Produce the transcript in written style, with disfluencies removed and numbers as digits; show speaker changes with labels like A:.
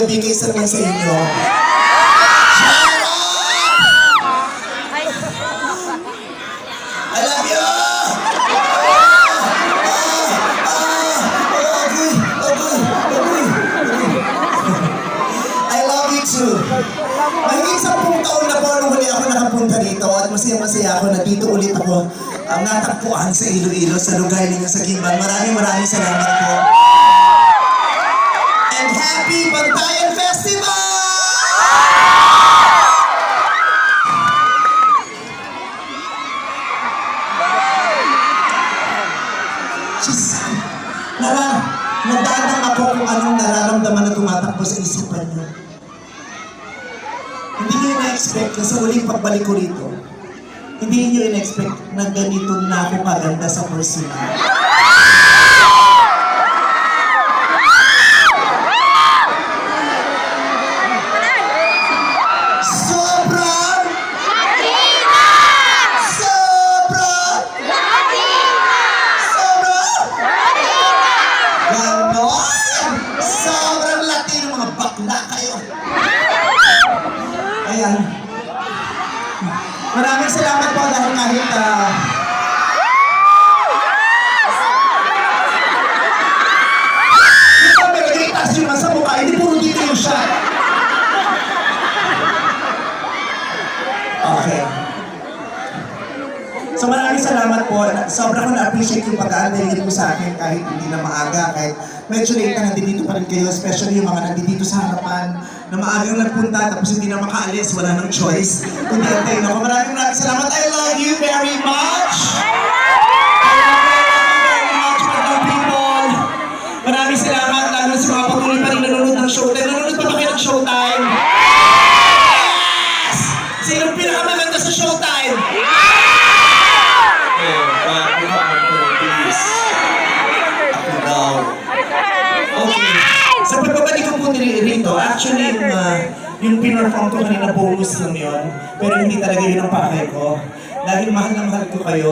A: bibigay sa inyo. I love you! I love you too. Mahigit 10 taon na po nung huli ako nakapunta dito at masaya-masaya ako na dito ulit ako natagpuan sa Iloilo, sa lugar ninyo sa Gimban. Maraming salamat po. And happy Bantayan Festival! Nadadang ako kung anong nararamdaman na tumatakbo sa isipan niyo. Hindi niyo ina-expect na sa uling pagbalik ko rito, hindi niyo ina-expect na ganito na ako kaganda sa personal. Sobrang!
B: Latina!
A: Sobrang!
B: Latina!
A: Sobrang!
B: Latina!
A: Ganon! Sobrang Latino, mga bakla kayo! Ayan. Maraming salamat po dahil kahit ito pero itas yung nasa mukha, hindi puro dito yung shot. Okay. So maraming salamat po. Sobra ko na-appreciate yung pag-aantay mo sa akin kahit hindi na maaga, kahit medyo late na nandito pa rin kayo, especially yung mga nandito sa harapan na maagang nagpunta tapos hindi na makaalis, wala nang choice. Kundi antayin ako. Maraming salamat. I love you very much! I love you very much, mga people! Maraming salamat, lalo na sa mga patuloy pa rin nanonood ng Showtime. Nanonood pa ba kayo ng Showtime? Yes! Sinong pinakamaganda sa Showtime? Okay. Sa pagbabalik ko po rito, actually yung pinerform ko kanina bonus lang yun. Pero hindi talaga yun ang pakay ko. Dahil mahal na mahal ko kayo.